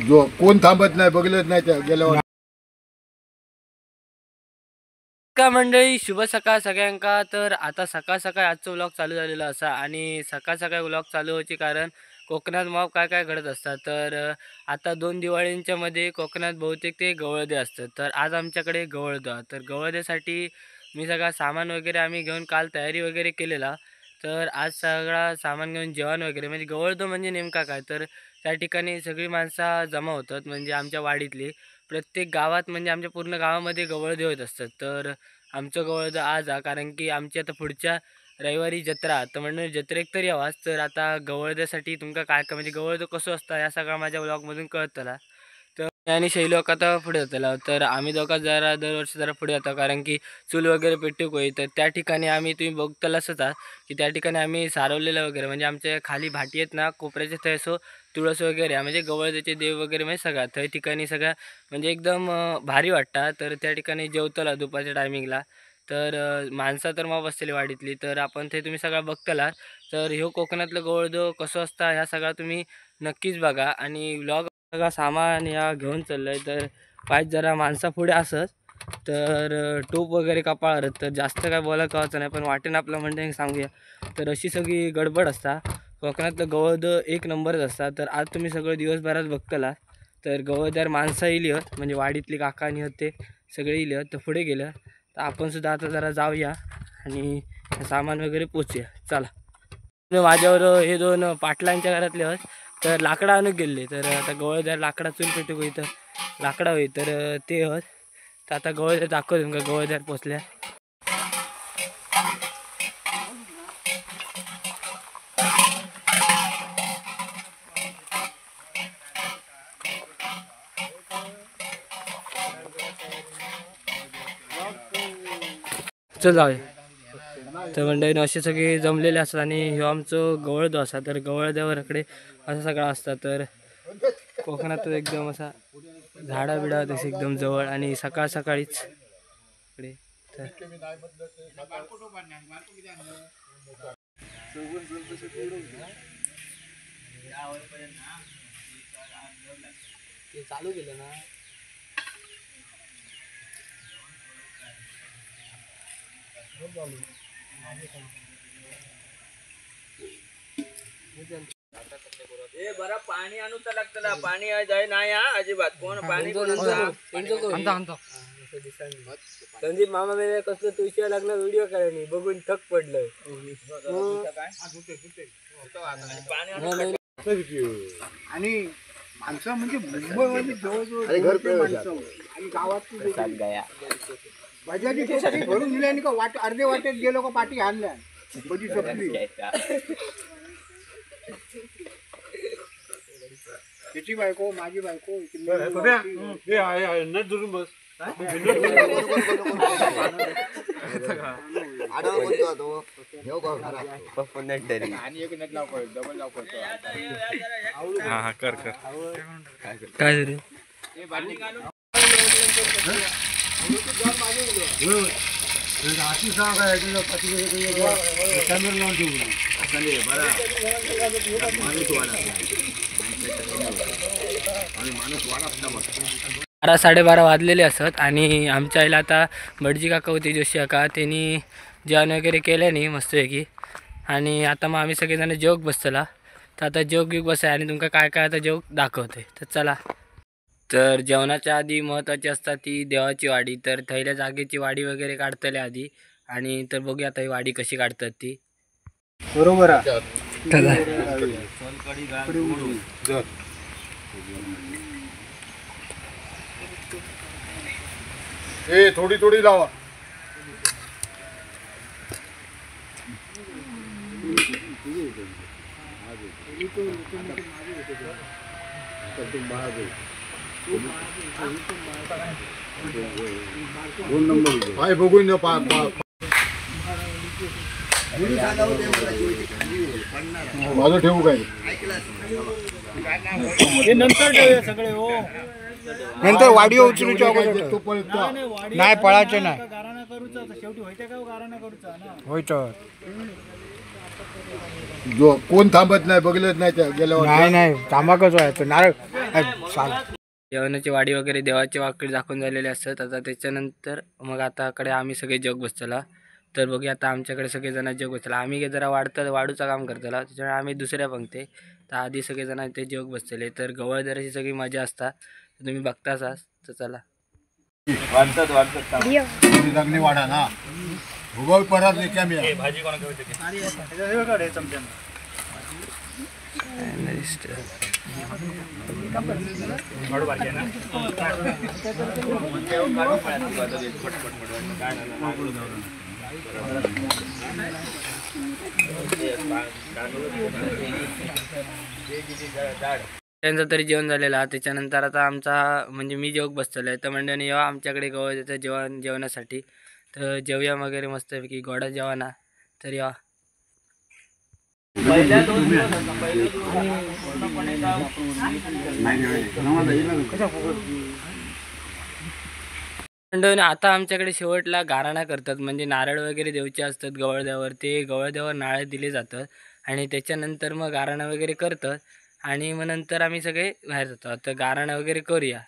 जो कोण थांबत नाही बघलच नाही त्या गेल्यावर का मंडळी शुभ सकाळ सगळ्यांका। तर आता सकाळ सकाळ आजचा व्लॉग चालू झालेला असा आणि सकाळ सकाळ व्लॉग चालू होचे कारण कोकणात मग काय काय घडत असतात। तर आता 2 दिवाळींच्या मध्ये कोकणात बहुतेक ते गवळदे असतात। तर आज आमच्याकडे गवळदा, तर गवळदेसाठी मी सगळा सामान वगैरे आम्ही घेऊन काल तयारी वगैरे केलेला। तर आज सगळा सामान घेऊन जेवण वगैरे म्हणजे गवळदो म्हणजे नेमका काय, तर त्या ठिकाणी सगळी माणसं जमा होतात म्हणजे आमच्या वाडीतली प्रत्येक गावात म्हणजे आमच्या पूर्ण गावामध्ये गवळदे होत असतात। तर आमचं गवळदं आज कारण की आमची आता पुढच्या रविवारी जत्रा, तर म्हणजे जत्रेक तर यावाच। तर आता गवळद्यासाठी तुमका काय काय म्हणजे गवळदं कसं असतं या सगळा माझ्या ब्लॉगमधून कळतला। तर आणि शैलोक आता पुढे होतला, तर आम्ही दोघा जरा दरवर्षी जरा पुढे होता कारण की चूल वगैरे पेटूक होई। तर त्या ठिकाणी आम्ही तुम्ही बघतलाच होता की त्या ठिकाणी आम्ही सारवलेलं वगैरे म्हणजे आमच्या खाली भाटी आहेत ना कोपऱ्याचे थंय असो तुळस वगैरे म्हणजे गवळद्याचे देव वगैरे म्हणजे सगळा त्या ठिकाणी सगळ्या म्हणजे एकदम भारी वाटतं। तर त्या ठिकाणी जेवतला दुपारच्या टायमिंगला, तर माणसं तर मग बसलेली वाडीतली, तर आपण ते तुम्ही सगळं बघतला। तर ह्यो कोकणातलं गवळदो कसं असता ह्या सगळा तुम्ही नक्कीच बघा आणि व्लॉग सगळा सामान या घेऊन चाललंय। तर पाहिजे जरा माणसा पुढे असत तर टोप वगैरे कपाळात, तर जास्त काय बोलायला कळायचं नाही पण वाटेन आपलं म्हणजे सांगूया। तर अशी सगळी गडबड असता कोकणातलं गवळदं एक नंबरच असतात। तर आज तुम्ही सगळं दिवसभरात बघतला तर गवळदार माणसं येईल म्हणजे वाडीतली काकानी होते सगळे येईल। तर पुढे गेलं तर आपण सुद्धा आता जरा जाऊया आणि सामान वगैरे पोचूया चला। माझ्यावर हे 2 पाटलांच्या घरातले आहेत तर लाकडं आणून गेले, तर आता गवळदार लाकडा चूल पेटू इथं लाकडा होई तर ते होत। तर आता गवळदार दाखव तुमका गवळदार पोचल्या। चल जाऊया। तर मंडळीनं असे सगळे जमलेले असतात आणि ह्यो आमचं गवळदो असा। तर गवळद्यावरकडे असं सगळं असतं। तर कोकणात एकदम असा झाडा बिडा तशी एकदम जवळ आणि सकाळ सकाळीच इकडे तर ते चालू केलं ना बरा पाणी आणू तर लागतं, पाणी जाय नाही हा अजिबात कोण पाणी संदीप मामा मेरे कसं तुझ्या लग्न व्हिडिओ करायला बघून थक पडलंय आणि माणसं म्हणजे मुंबईमध्ये जवळजवळ माणसं आणि गावात भाजी भरून दिल्या आणि का वाट अर्धे वाटेत गेलो का पाठी आणल्या कधी संपली त्याची बायको माझी बायको धरून बस कर काय रे बारा 12:30 वाजलेले असत आणि आमच्या आईला आता भटजी काका होती जोशी काका त्यांनी जेवण वगैरे केलं नाही मस्तपैकी आणि आता मग आम्ही सगळेजण जेवक बसतला। तर आता जेवक बिवक बसाय आणि तुमका काय काय आता जेवक दाखवते तर चला। तर जेवणाच्या आधी महत्त्वाची असतात ती देवाची वाडी, तर थैल्या जागेची वाडी वगैरे काढतले आधी आणि तर बघूया आता ही वाडी कशी काढतात ती बरोबर आहे। थोडी थोडी लावा दोन नंबर पाय बघून माझं ठेवू काय नंतर ठेवूया सगळे हो नंतर वाडी उचलूच्या नाही पळायचे नाही शेवटी होते का गाराणा करूचा ना होयचं जो कोण थांबत नाही बघलच नाही त्या गेल्यावर नाही थांबाकच व्हायचं नारळ जेवणाची वाडी वगैरे देवाची वाकडी दाखवून झालेली असतात. आता त्याच्यानंतर मग आताकडे आम्ही सगळे जग बसतला. तर बघूया आता आमच्याकडे सगळेजण जग बसतला. आम्ही जरा वाढूचं काम करतला, त्याच्यामुळे आम्ही दुसऱ्या पंक्ती. तर आधी सगळेजण ते जग बसतले. तर गवळदराची सगळी मजा असतात, तुम्ही बघताच. तर चला वाढा ना भूगोल परत भाजी त्यांचं तरी जेवण झालेलं. त्याच्यानंतर आता आमचा म्हणजे मी जेवक बसलेलो आहे. तर मंडळीने येवा आमच्याकडे गवळ्याचं जेवणासाठी. तर जेवूया वगैरे मस्तपैकी गोडा जेवणा. तर या मंडळीने आता आमच्याकडे शेवटला गाराणा करतात, म्हणजे नारळ वगैरे देवचे असतात गवळद्यावर. ते गवळद्यावर नारळ दिले जातात आणि त्याच्यानंतर मग गाराणा वगैरे करतात आणि मग नंतर आम्ही सगळे बाहेर जातो. आता गाराणा वगैरे करूया.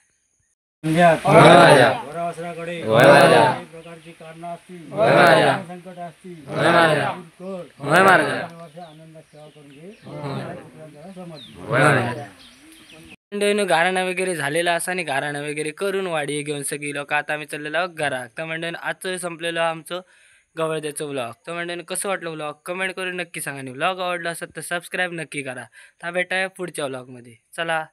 गाराणा वगैरे झालेला असा आणि गाराणा वगैरे करून वाडी घेऊन सगळी लोक आता आम्ही चाललेलो घरा. तर मंडळीनं आजचं संपलेलं आमचं गवळद्याचं व्लॉग. तर मंडळीनं कसं वाटलं व्लॉग कमेंट करून नक्की सांगा. आणि व्लॉग आवडला असेल तर सबस्क्राईब नक्की करा. तर भेटाय पुढच्या व्लॉगमध्ये. चला.